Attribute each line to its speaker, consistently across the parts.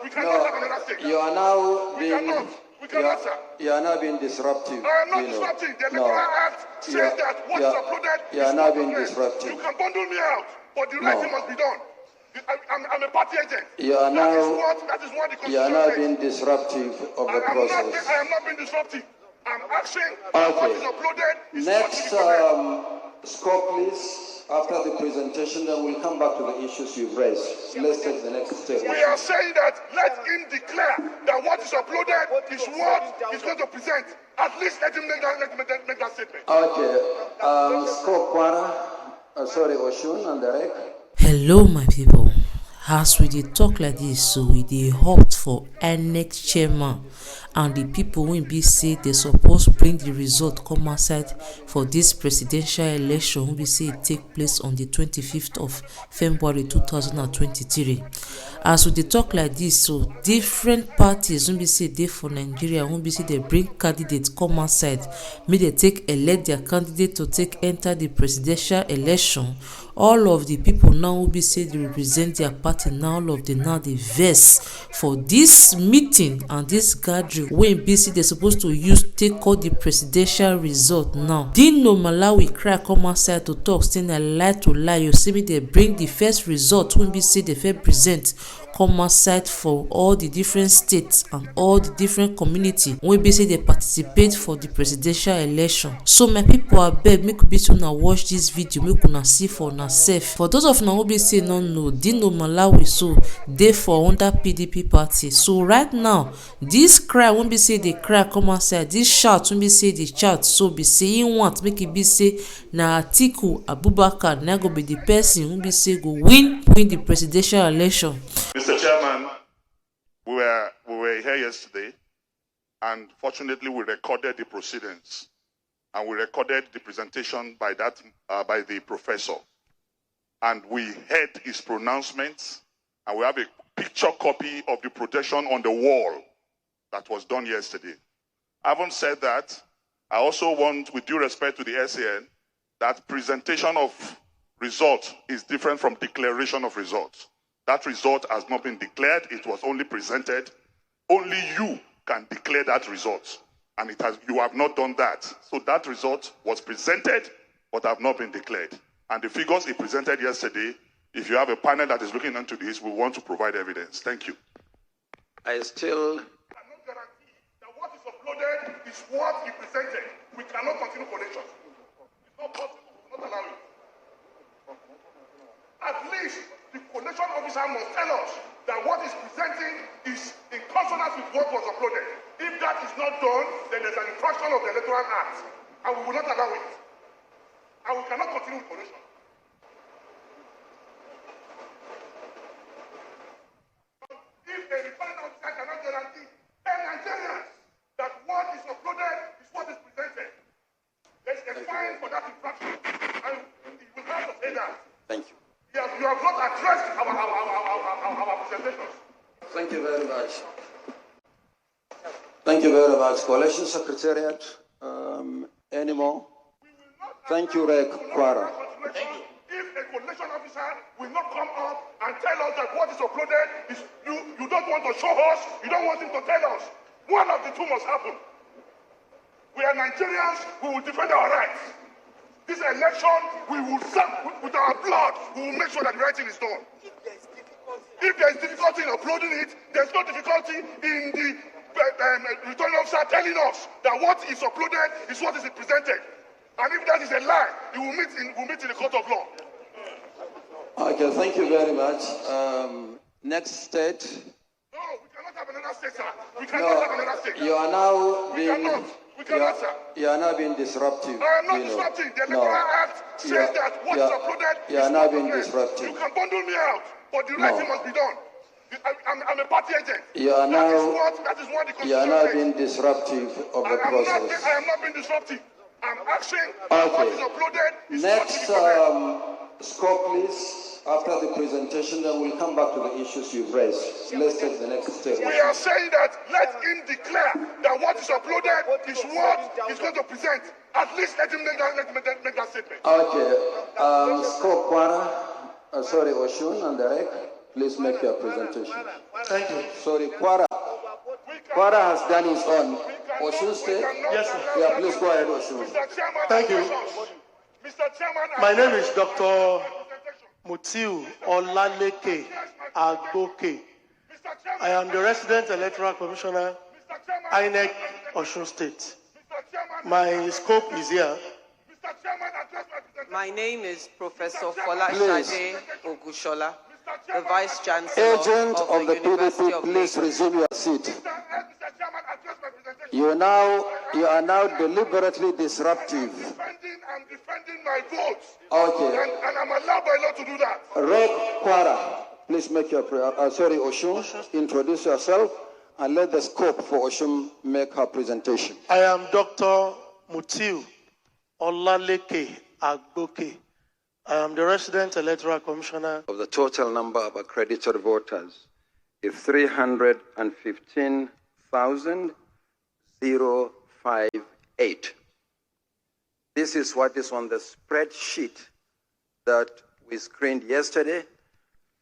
Speaker 1: We cannot have another state.
Speaker 2: You are now being...
Speaker 1: We cannot, sir.
Speaker 2: You are now being disruptive.
Speaker 1: I am not disrupting. The Electoral Act says that what is uploaded
Speaker 2: you are now being disruptive.
Speaker 1: You can bundle me out, but the right thing must be done. I'm a party agent.
Speaker 2: You are now...
Speaker 1: That is what the Constitution
Speaker 2: You are now
Speaker 1: says.
Speaker 2: being disruptive of the process.
Speaker 1: I am not being disruptive. I'm asking what is uploaded is
Speaker 2: next score, please. After the presentation, then we'll come back to the issues you've raised. Let's take the next step.
Speaker 1: We are saying that let him declare that what is uploaded is what he's going to present. At least let him make that statement.
Speaker 2: Okay. Score Kwara, sorry, Oshun and Derek.
Speaker 3: Hello, my people. As we dey talk like this, so we dey opt for INEC Chairman and the people wey be say they suppose bring the result come outside for this presidential election wey be say it take place on the 25th of February 2023. As we dey talk like this, so different parties wey be say dey for Nigeria wey be say they bring candidates come outside, make they take elect their candidate to take enter the presidential election. All of the people now will be say they represent their party now, all of them now they vex for this meeting and this gathering when BC they supposed to use take out the presidential result now. Dino Malaya cry come outside to talk, saying a lie to lie. You see me they bring the first result when BC they first present come outside for all the different states and all the different community when be say they participate for the presidential election. So my people are beg make be to now watch this video, make una see for now safe. For those of now who be say no know, Dino Malaya so they for under PDP party. So right now this cry won't be say they cry come outside, this shout won't be say the chat, so be saying want make it be say na Atiku Abubakar na go be the person who be say go win the presidential election.
Speaker 1: Mr. Chairman, we were here yesterday, and fortunately we recorded the proceedings, and we recorded the presentation by the professor, and we heard his pronouncements, and we have a picture copy of the projection on the wall that was done yesterday. Having said that, I also want, with due respect to the SAN, that presentation of results is different from declaration of results. That result has not been declared, it was only presented. Only you can declare that result. And you have not done that. So that result was presented, but have not been declared. And the figures he presented yesterday, if you have a panel that is looking into this, we want to provide evidence. Thank you.
Speaker 2: I still...
Speaker 1: cannot guarantee that what is uploaded is what he presented. We cannot continue collections. It's not possible, we will not allow it. At least the collection officer must tell us that what is presenting is in consonance with what was uploaded. If that is not done, then there's an infraction of the Electoral Act, and we will not allow it. And we cannot continue with collection. If a referring officer cannot guarantee 10 Nigerians that what is uploaded is what is presented, there's a fine for that infraction, and he will have to say that.
Speaker 2: Thank you.
Speaker 1: You have not addressed our presentations.
Speaker 2: Thank you very much. Thank you very much. Coalition Secretariat, any more? Thank you, Rek Kwara.
Speaker 1: If a coalition officer will not come up and tell us that what is uploaded is you don't want to show us, you don't want him to tell us, one of the two must happen. We are Nigerians, we will defend our rights. This election, we will serve with our blood. We will make sure that the right thing is done. If there is difficulty in uploading it, there's no difficulty in the returning officer telling us that what is uploaded is what is presented. And if that is a lie, we will meet in the court of law.
Speaker 2: Okay, thank you very much. Next state.
Speaker 1: No, we cannot have another state, sir. We cannot have another state.
Speaker 2: You are now being...
Speaker 1: We cannot, sir.
Speaker 2: You are now being disruptive.
Speaker 1: I am not disrupting. The Electoral Act says that what is uploaded
Speaker 2: you are now being disruptive.
Speaker 1: You can bundle me out, but the right thing must be done. I'm a party agent.
Speaker 2: You are now...
Speaker 1: That is what the Constitution
Speaker 2: You are now
Speaker 1: says.
Speaker 2: being disruptive of the process.
Speaker 1: I am not being disruptive. I'm asking what is uploaded is
Speaker 2: next score, please. After the presentation, then we'll come back to the issues you've raised. Let's take the next step.
Speaker 1: We are saying that let him declare that what is uploaded is what he's going to present. At least let him make that statement.
Speaker 2: Okay. Score Kwara, sorry, Oshun and Derek. please make your presentation.
Speaker 4: Thank you.
Speaker 2: Sorry, Kwara. Kwara has done his own. Osun State?
Speaker 4: Yes, sir.
Speaker 2: Yeah, please go ahead, Osun.
Speaker 4: Thank you. My name is Dr. Mutiu Olaleke Agboke. I am the resident electoral commissioner, INEC Osun State. My scope is here.
Speaker 5: My name is Professor Folashade Ogushola, the Vice Chancellor
Speaker 2: Agent
Speaker 5: of the University
Speaker 2: PDP,
Speaker 5: of
Speaker 2: please
Speaker 5: Lagos.
Speaker 2: resume your seat. You are now deliberately disruptive.
Speaker 1: I'm defending my votes.
Speaker 2: Okay.
Speaker 1: And I'm allowed by law to do that.
Speaker 2: Rek Kwara, please make your Oshun, introduce yourself and let the scope for Oshun make her presentation.
Speaker 4: I am Dr. Mutiu Olaleke Agboke. I am the resident electoral commissioner.
Speaker 2: Of the total number of accredited voters is 315,058. This is what is on the spreadsheet that we screened yesterday,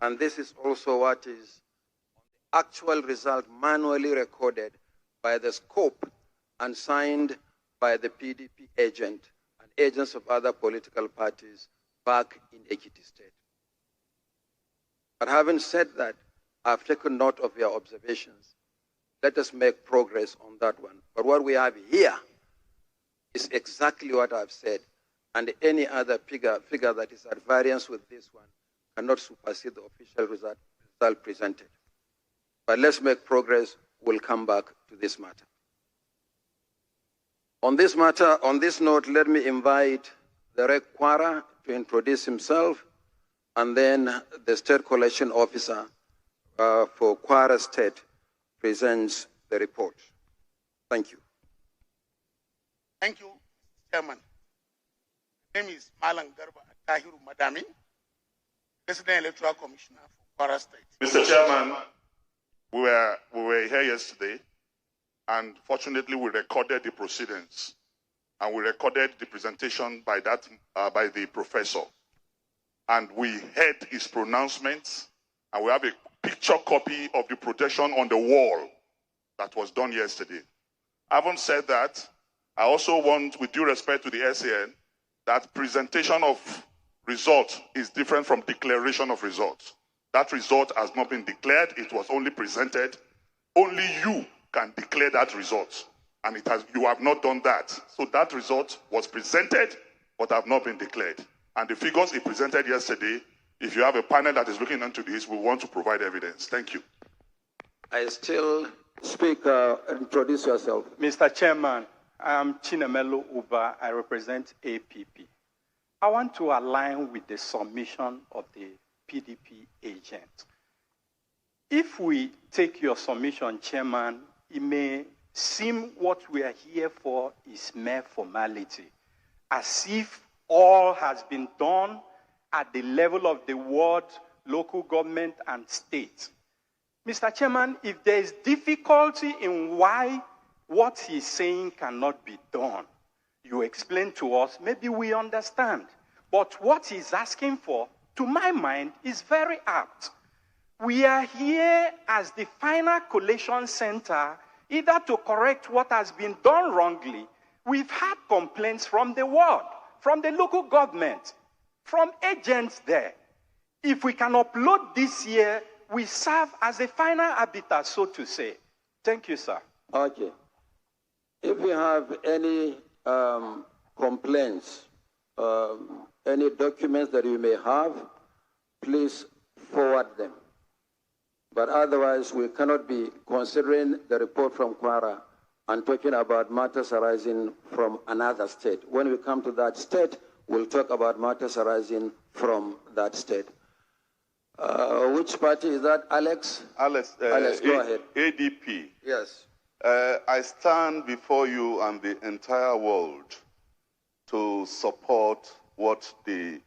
Speaker 2: and this is also what is on the actual result manually recorded by the scope and signed by the PDP agent and agents of other political parties back in Ekiti State. But having said that, I've taken note of your observations. Let us make progress on that one. But what we have here is exactly what I've said, and any other figure that is at variance with this one cannot supersede the official result presented. But let's make progress. We'll come back to this matter. On this note, let me invite the Rek Kwara to introduce himself, and then the State Collection Officer for Kwara State presents the report. Thank you.
Speaker 6: Thank you, Chairman. My name is Malang Garba Tahiru Madami, President Electoral Commissioner for Kwara State.
Speaker 1: Mr. Chairman, we were here yesterday, and fortunately we recorded the proceedings, and we recorded the presentation by the professor, and we heard his pronouncements, and we have a picture copy of the projection on the wall that was done yesterday. Having said that, I also want, with due respect to the SAN, that presentation of results is different from declaration of results. That result has not been declared, it was only presented. Only you can declare that result, and you have not done that. So that result was presented, but have not been declared. And the figures he presented yesterday, if you have a panel that is looking into this, we want to provide evidence. Thank you.
Speaker 2: I still speak, introduce yourself.
Speaker 7: Mr. Chairman, I'm Chinemelo Uba. I represent APP. I want to align with the submission of the PDP agent. If we take your submission, Chairman, it may seem what we are here for is mere formality, as if all has been done at the level of the ward, local government, and state. Mr. Chairman, if there is difficulty in why what he's saying cannot be done, you explain to us, maybe we understand. But what he's asking for, to my mind, is very apt. We are here as the final collation center, either to correct what has been done wrongly. We've had complaints from the ward, from the local government, from agents there. If we can upload this year, we serve as a final arbiter, so to say. Thank you, sir.
Speaker 2: Okay. If you have any complaints, any documents that you may have, please forward them. But otherwise, we cannot be considering the report from Kwara and talking about matters arising from another state. When we come to that state, we'll talk about matters arising from that state. Which party is that, Alex?
Speaker 8: Alex,
Speaker 2: go ahead.
Speaker 8: ADP.
Speaker 2: Yes.
Speaker 8: I stand before you and the entire world to support what the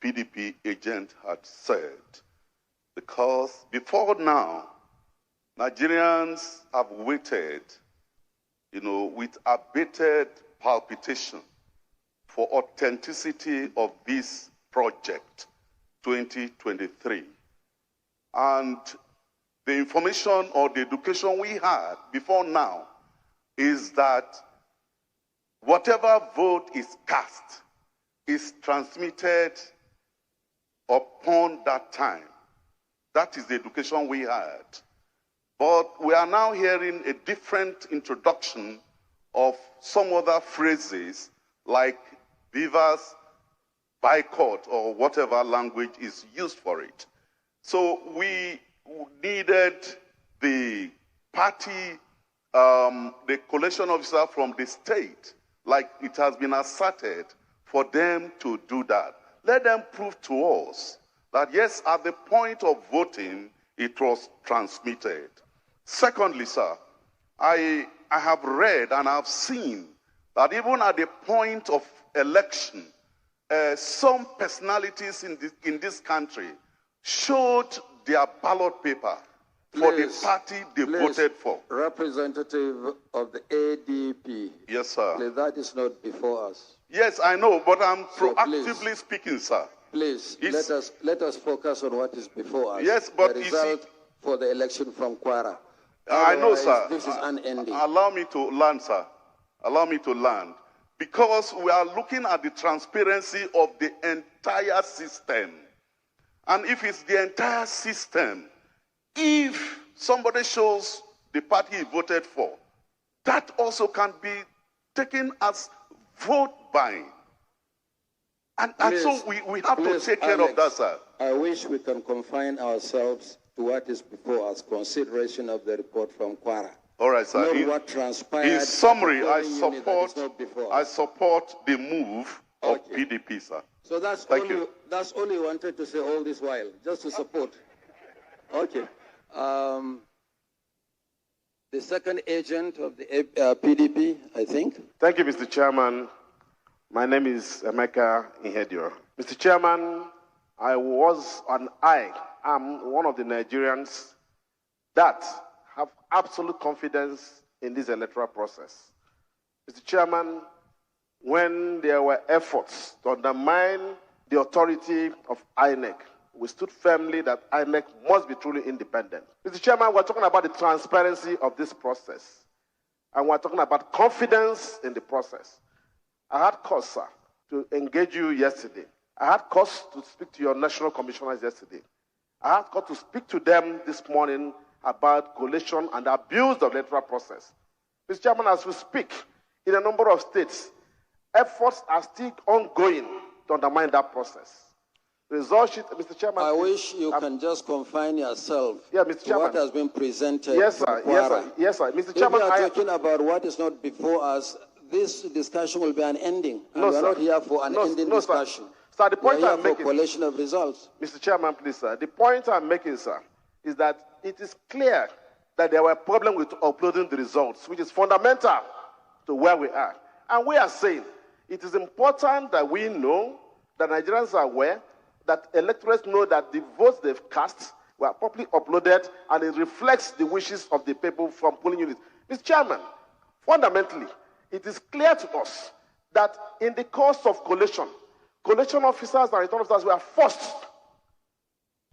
Speaker 8: PDP agent had said. Because before now, Nigerians have waited, with abated palpitation for authenticity of this project, 2023. And the information or the education we had before now is that whatever vote is cast is transmitted upon that time. That is the education we had. But we are now hearing a different introduction of some other phrases like beavers, boycott, or whatever language is used for it. So we needed the party, the collation officer from the state, like it has been asserted, for them to do that. Let them prove to us that yes, at the point of voting, it was transmitted. Secondly, sir, I have read and I've seen that even at the point of election, some personalities in this country showed their ballot paper for the party they voted for.
Speaker 2: Representative of the ADP.
Speaker 8: Yes, sir.
Speaker 2: That is not before us.
Speaker 8: Yes, I know, but I'm proactively speaking, sir.
Speaker 2: Please, let us focus on what is before us.
Speaker 8: Yes, but
Speaker 2: the result for the election from Kwara.
Speaker 8: I know, sir.
Speaker 2: This is unending.
Speaker 8: Allow me to learn, sir. Allow me to learn. Because we are looking at the transparency of the entire system. And if it's the entire system, if somebody shows the party he voted for, that also can be taken as vote buying. And so we have to take care of that, sir.
Speaker 2: I wish we can confine ourselves to what is before us, consideration of the report from Kwara.
Speaker 8: All right, sir.
Speaker 2: Not what transpired.
Speaker 8: In summary, I support the move of PDP, sir.
Speaker 2: So that's all you wanted to say all this while, just to support. Okay. The second agent of the PDP, I think.
Speaker 9: Thank you, Mr. Chairman. My name is Emeka Inhedio. Mr. Chairman, I am one of the Nigerians that have absolute confidence in this electoral process. Mr. Chairman, when there were efforts to undermine the authority of INEC, we stood firmly that INEC must be truly independent. Mr. Chairman, we're talking about the transparency of this process, and we're talking about confidence in the process. I had cause, sir, to engage you yesterday. I had cause to speak to your national commissioners yesterday. I had cause to speak to them this morning about collation and abuse of the electoral process. Mr. Chairman, as we speak, in a number of states, efforts are still ongoing to undermine that process. The result sheet, Mr. Chairman.
Speaker 2: I wish you can just confine yourself
Speaker 9: Mr.
Speaker 2: to what has been presented.
Speaker 9: Yes, sir. Yes, sir. Yes, sir. Mr. Chairman,
Speaker 2: if we are talking about what is not before us, this discussion will be unending. And
Speaker 9: no,
Speaker 2: we are not here for an ending discussion.
Speaker 9: Sir, the point I'm making,
Speaker 2: for collation of results.
Speaker 9: Mr. Chairman, please, sir. The point I'm making, sir, is that it is clear that there were problems with uploading the results, which is fundamental to where we are. And we are saying it is important that we know, that Nigerians are aware, that electors know that the votes they've cast were properly uploaded and it reflects the wishes of the people from polling units. Mr. Chairman, fundamentally, it is clear to us that in the course of collation officers and return officers were forced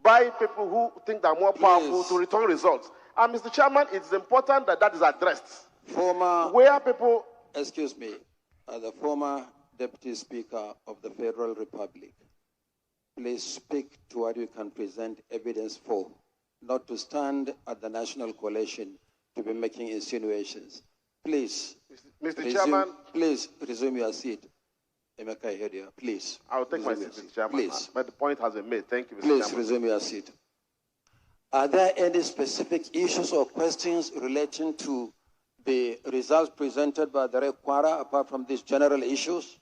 Speaker 9: by people who think they're more powerful to return results. And Mr. Chairman, it's important that that is addressed.
Speaker 2: Excuse me, the former Deputy Speaker of the Federal Republic, please speak to what you can present evidence for, not to stand at the National Coalition to be making insinuations. Please,
Speaker 9: Mr. Chairman,
Speaker 2: please resume your seat. Emeka Ihedia, please.
Speaker 9: I'll take my seat, Mr. Chairman.
Speaker 2: Please.
Speaker 9: But the point has been made. Thank you, Mr.
Speaker 2: Please
Speaker 9: Chairman.
Speaker 2: resume your seat. Are there any specific issues or questions relating to the results presented by the Kwara apart from these general issues?